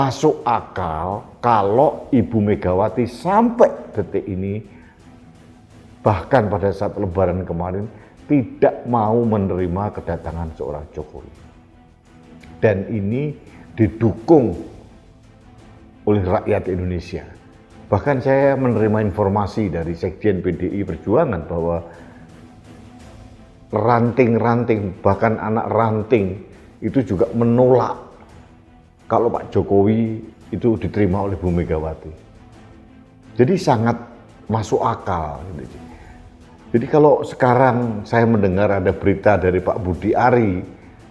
Masuk akal kalau Ibu Megawati sampai detik ini, bahkan pada saat Lebaran kemarin, tidak mau menerima kedatangan seorang Jokowi. Dan ini didukung oleh rakyat Indonesia. Bahkan saya menerima informasi dari Sekjen PDI Perjuangan bahwa ranting-ranting, bahkan anak ranting itu juga menolak kalau Pak Jokowi itu diterima oleh Bu Megawati. Jadi sangat masuk akal. Jadi kalau sekarang saya mendengar ada berita dari Pak Budi Ari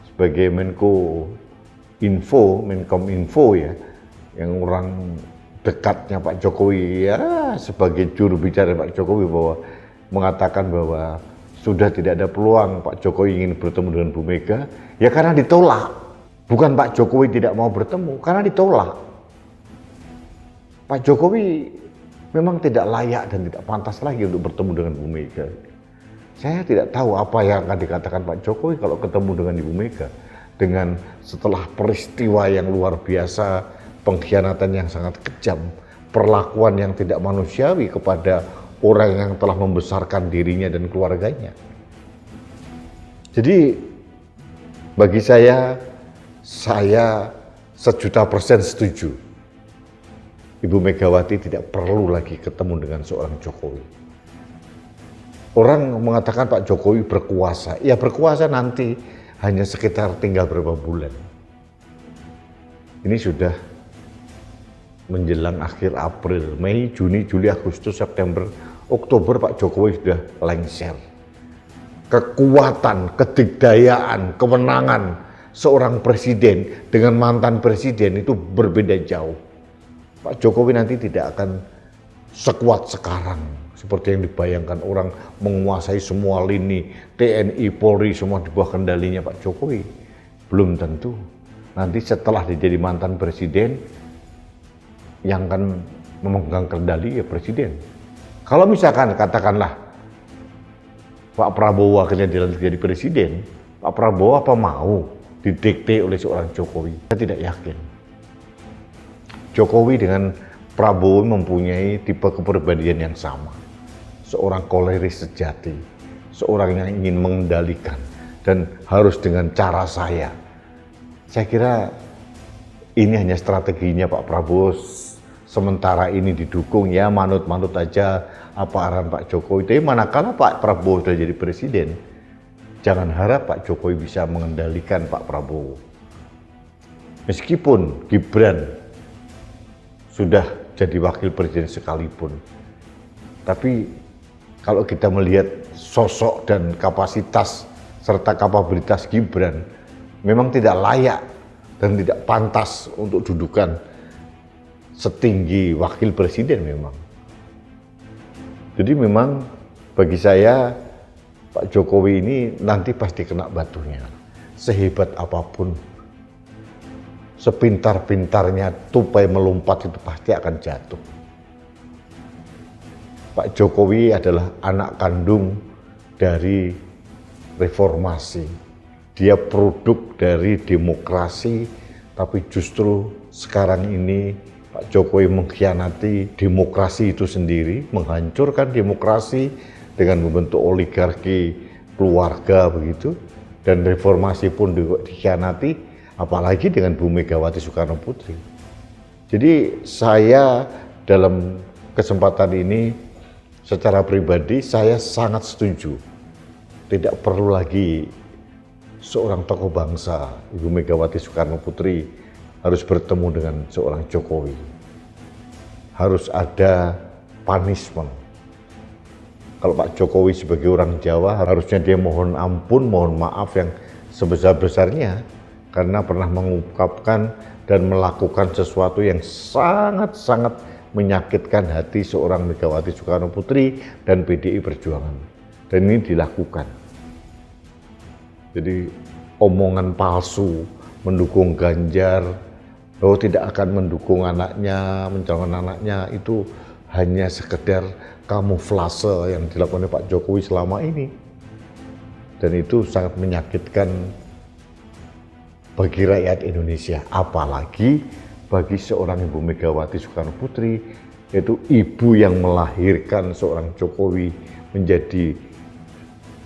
sebagai Menkom Info ya, yang orang dekatnya Pak Jokowi ya, sebagai juru bicara Pak Jokowi, bahwa mengatakan bahwa sudah tidak ada peluang Pak Jokowi ingin bertemu dengan Bu Mega, ya karena ditolak. Bukan Pak Jokowi tidak mau bertemu, karena ditolak. Pak Jokowi memang tidak layak dan tidak pantas lagi untuk bertemu dengan Bu Mega. Saya tidak tahu apa yang akan dikatakan Pak Jokowi kalau ketemu dengan Ibu Mega. Dengan setelah peristiwa yang luar biasa, pengkhianatan yang sangat kejam, perlakuan yang tidak manusiawi kepada orang yang telah membesarkan dirinya dan keluarganya. Jadi bagi saya 1.000.000% setuju. Ibu Megawati tidak perlu lagi ketemu dengan seorang Jokowi. Orang mengatakan Pak Jokowi berkuasa. Ya berkuasa nanti hanya sekitar tinggal berapa bulan. Ini sudah menjelang akhir April, Mei, Juni, Juli, Agustus, September, Oktober Pak Jokowi sudah lengser. Kekuatan, kedikdayaan, kemenangan seorang presiden dengan mantan presiden itu berbeda jauh. Pak Jokowi nanti tidak akan sekuat sekarang seperti yang dibayangkan orang, menguasai semua lini TNI, Polri semua di bawah kendalinya Pak Jokowi. Belum tentu. Nanti setelah dia jadi mantan presiden, yang akan memegang kendali ya presiden. Kalau misalkan katakanlah Pak Prabowo akhirnya dilantik jadi presiden, Pak Prabowo apa mau didikte oleh seorang Jokowi? Saya tidak yakin. Jokowi dengan Prabowo mempunyai tipe kepribadian yang sama. Seorang koleris sejati, seorang yang ingin mengendalikan dan harus dengan cara saya. Saya kira ini hanya strateginya Pak Prabowo. Sementara ini didukung ya manut-manut aja apa arahan Pak Jokowi. Tapi manakala Pak Prabowo sudah jadi presiden, jangan harap Pak Jokowi bisa mengendalikan Pak Prabowo. Meskipun Gibran sudah jadi wakil presiden sekalipun, tapi kalau kita melihat sosok dan kapasitas serta kapabilitas Gibran, memang tidak layak dan tidak pantas untuk dudukan setinggi wakil presiden memang. Jadi memang bagi saya Pak Jokowi ini nanti pasti kena batunya. Sehebat apapun, sepintar-pintarnya tupai melompat itu pasti akan jatuh. Pak Jokowi adalah anak kandung dari reformasi. Dia produk dari demokrasi, tapi justru sekarang ini Pak Jokowi mengkhianati demokrasi itu sendiri, menghancurkan demokrasi dengan membentuk oligarki keluarga begitu, dan reformasi pun dikhianati, apalagi dengan Bu Megawati Soekarno Putri. Jadi saya dalam kesempatan ini secara pribadi saya sangat setuju, tidak perlu lagi seorang tokoh bangsa Ibu Megawati Soekarno Putri harus bertemu dengan seorang Jokowi. Harus ada punishment. Kalau Pak Jokowi sebagai orang Jawa harusnya dia mohon ampun, mohon maaf yang sebesar-besarnya karena pernah mengungkapkan dan melakukan sesuatu yang sangat-sangat menyakitkan hati seorang Megawati Soekarno Putri dan PDI Perjuangan. Dan ini dilakukan. Jadi omongan palsu mendukung Ganjar, tidak akan mendukung anaknya, mencalonkan anaknya, itu hanya sekedar kamuflase yang dilakukan oleh Pak Jokowi selama ini. Dan itu sangat menyakitkan bagi rakyat Indonesia, apalagi bagi seorang Ibu Megawati Soekarno Putri, yaitu ibu yang melahirkan seorang Jokowi menjadi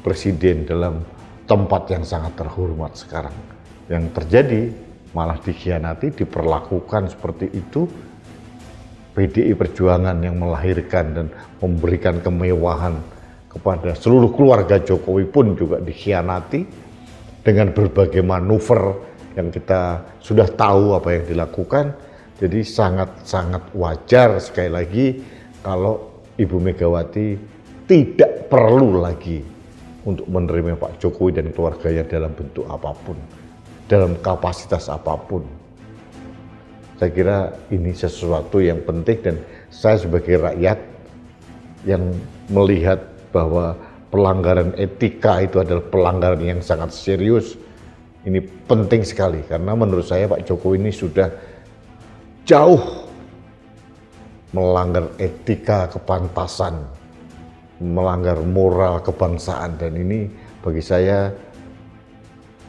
presiden dalam tempat yang sangat terhormat sekarang. Yang terjadi malah dikhianati, diperlakukan seperti itu. PDI Perjuangan yang melahirkan dan memberikan kemewahan kepada seluruh keluarga Jokowi pun juga dikhianati dengan berbagai manuver yang kita sudah tahu apa yang dilakukan. Jadi sangat-sangat wajar sekali lagi kalau Ibu Megawati tidak perlu lagi untuk menerima Pak Jokowi dan keluarganya dalam bentuk apapun, dalam kapasitas apapun. Saya kira ini sesuatu yang penting dan saya sebagai rakyat yang melihat bahwa pelanggaran etika itu adalah pelanggaran yang sangat serius. Ini penting sekali karena menurut saya Pak Jokowi ini sudah jauh melanggar etika kepantasan, melanggar moral kebangsaan, dan ini bagi saya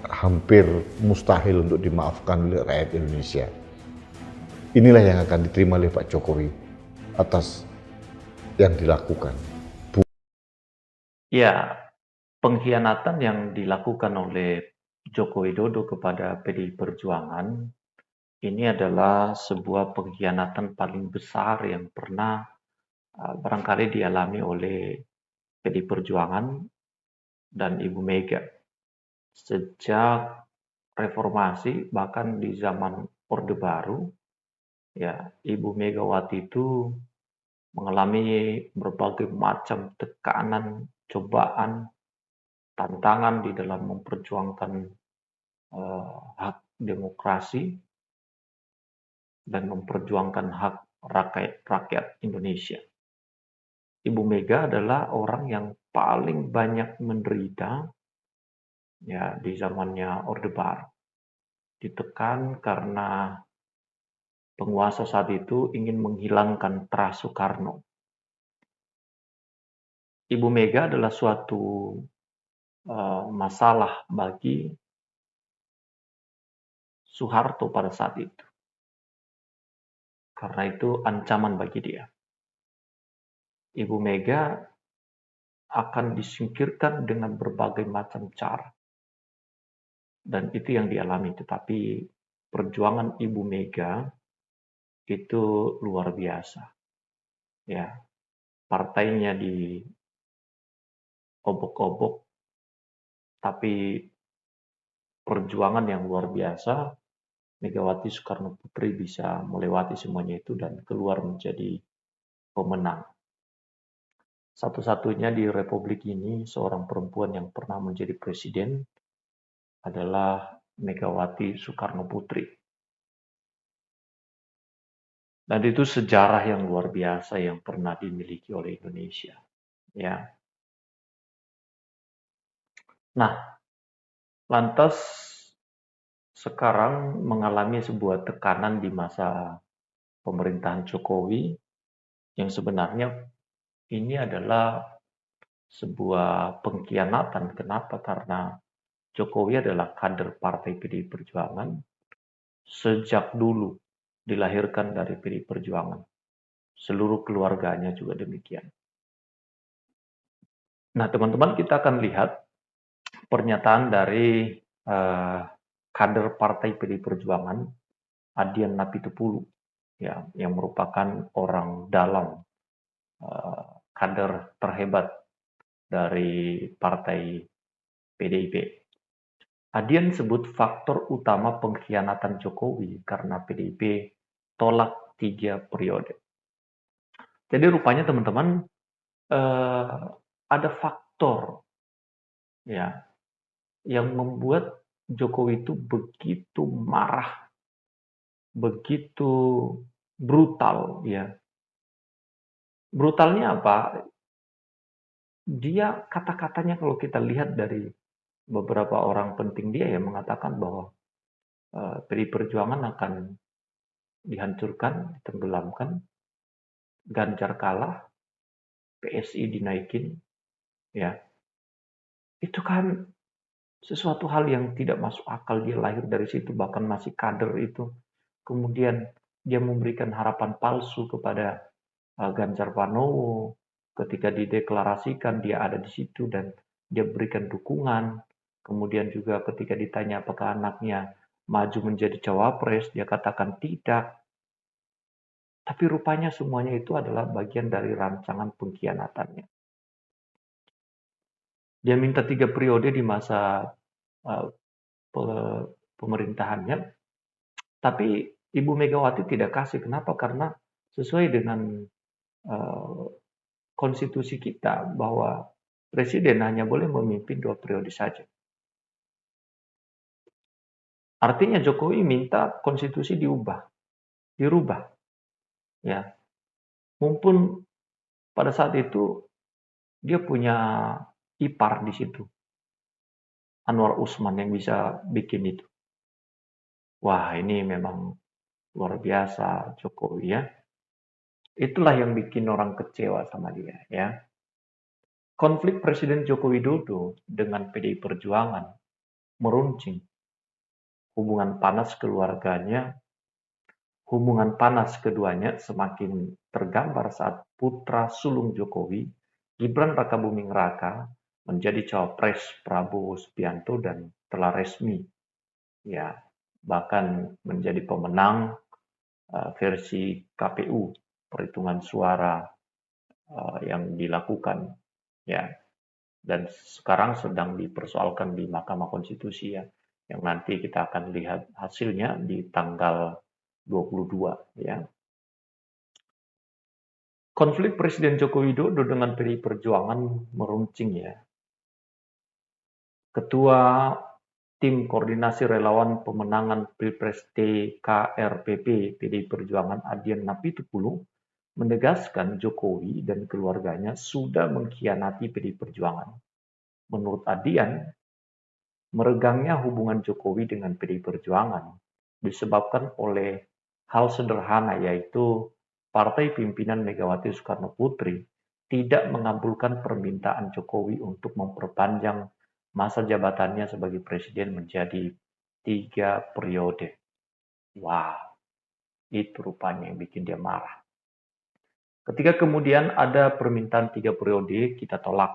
hampir mustahil untuk dimaafkan oleh rakyat Indonesia. Inilah yang akan diterima oleh Pak Jokowi atas yang dilakukan. Ya, pengkhianatan yang dilakukan oleh Joko Widodo kepada PDI Perjuangan ini adalah sebuah pengkhianatan paling besar yang pernah barangkali dialami oleh PDI Perjuangan dan Ibu Mega. Sejak reformasi, bahkan di zaman Orde Baru, ya, Ibu Megawati itu mengalami berbagai macam tekanan, cobaan, tantangan di dalam memperjuangkan hak demokrasi dan memperjuangkan hak rakyat Indonesia. Ibu Mega adalah orang yang paling banyak menderita ya di zamannya Orde Baru. Ditekan karena penguasa saat itu ingin menghilangkan Trust Soekarno. Ibu Mega adalah suatu masalah bagi Soeharto pada saat itu. Karena itu ancaman bagi dia. Ibu Mega akan disingkirkan dengan berbagai macam cara. Dan itu yang dialami. Tetapi perjuangan Ibu Mega itu luar biasa. Ya, partainya diobok-obok, tapi perjuangan yang luar biasa. Megawati Soekarno Putri bisa melewati semuanya itu dan keluar menjadi pemenang. Satu-satunya di Republik ini seorang perempuan yang pernah menjadi presiden adalah Megawati Soekarno Putri. Dan itu sejarah yang luar biasa yang pernah dimiliki oleh Indonesia. Ya. Nah, lantas sekarang mengalami sebuah tekanan di masa pemerintahan Jokowi yang sebenarnya ini adalah sebuah pengkhianatan. Kenapa? Karena Jokowi adalah kader Partai PDI Perjuangan sejak dulu dilahirkan dari PDI Perjuangan. Seluruh keluarganya juga demikian. Nah, teman-teman, kita akan lihat pernyataan dari kader Partai PDI Perjuangan, Adian Napitupulu, ya, yang merupakan orang dalam kader terhebat dari Partai PDIP. Adian sebut faktor utama pengkhianatan Jokowi karena PDIP tolak 3 periode. Jadi rupanya teman-teman ada faktor ya yang membuat Jokowi itu begitu marah, begitu brutal ya. Brutalnya apa? Dia kata-katanya kalau kita lihat dari beberapa orang penting dia ya mengatakan bahwa PDI Perjuangan akan dihancurkan, ditenggelamkan, Ganjar kalah, PSI dinaikin, ya. Itu kan sesuatu hal yang tidak masuk akal, dia lahir dari situ bahkan masih kader itu. Kemudian dia memberikan harapan palsu kepada Ganjar Pranowo. Ketika dideklarasikan dia ada di situ dan dia berikan dukungan. Kemudian juga ketika ditanya apakah anaknya maju menjadi cawapres, dia katakan tidak. Tapi rupanya semuanya itu adalah bagian dari rancangan pengkhianatannya. Dia minta 3 periode di masa uh, pemerintahannya, tapi Ibu Megawati tidak kasih. Kenapa? Karena sesuai dengan uh, konstitusi kita bahwa presiden hanya boleh memimpin 2 periode saja. Artinya Jokowi minta konstitusi dirubah. Ya, mumpun pada saat itu dia punya ipar di situ, Anwar Usman yang bisa bikin itu. Wah, ini memang luar biasa Jokowi ya. Itulah yang bikin orang kecewa sama dia ya. Konflik Presiden Joko Widodo dengan PDI Perjuangan meruncing. Hubungan panas keluarganya, hubungan panas keduanya semakin tergambar saat putra sulung Jokowi, Gibran Rakabuming Raka, menjadi cawapres Prabowo Subianto dan telah resmi ya bahkan menjadi pemenang versi KPU perhitungan suara yang dilakukan ya dan sekarang sedang dipersoalkan di Mahkamah Konstitusi ya yang nanti kita akan lihat hasilnya di tanggal 22 ya. Konflik Presiden Joko Widodo dengan PDI Perjuangan meruncing ya. Ketua Tim Koordinasi Relawan Pemenangan Pilpres TKRPP PDI Perjuangan Adian Napitupulu menegaskan Jokowi dan keluarganya sudah mengkhianati PDI Perjuangan. Menurut Adian, meregangnya hubungan Jokowi dengan PDI Perjuangan disebabkan oleh hal sederhana yaitu partai pimpinan Megawati Soekarno Putri tidak mengabulkan permintaan Jokowi untuk memperpanjang masa jabatannya sebagai presiden menjadi 3 periode. Wah, itu rupanya yang bikin dia marah. Ketika kemudian ada permintaan 3 periode, kita tolak.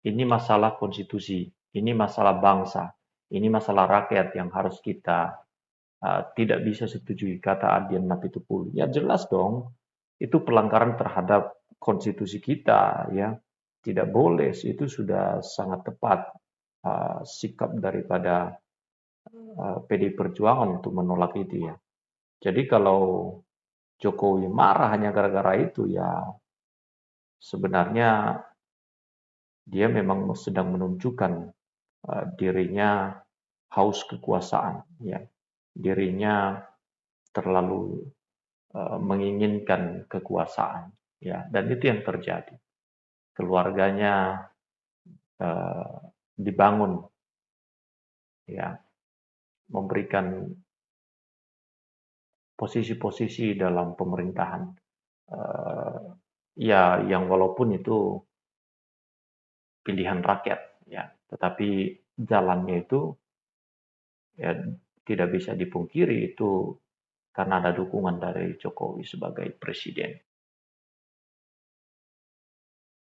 Ini masalah konstitusi, ini masalah bangsa, ini masalah rakyat yang harus kita tidak bisa setujui, kata Adian Napitupulu. Ya jelas dong, itu pelanggaran terhadap konstitusi kita, ya. Tidak boleh, itu sudah sangat tepat sikap daripada PDI Perjuangan untuk menolak itu ya. Jadi kalau Jokowi marah hanya gara-gara itu ya sebenarnya dia memang sedang menunjukkan dirinya haus kekuasaan ya. Dirinya terlalu menginginkan kekuasaan ya dan itu yang terjadi. Keluarganya dibangun ya memberikan posisi-posisi dalam pemerintahan ya yang walaupun itu pilihan rakyat ya tetapi jalannya itu ya tidak bisa dipungkiri itu karena ada dukungan dari Jokowi sebagai presiden.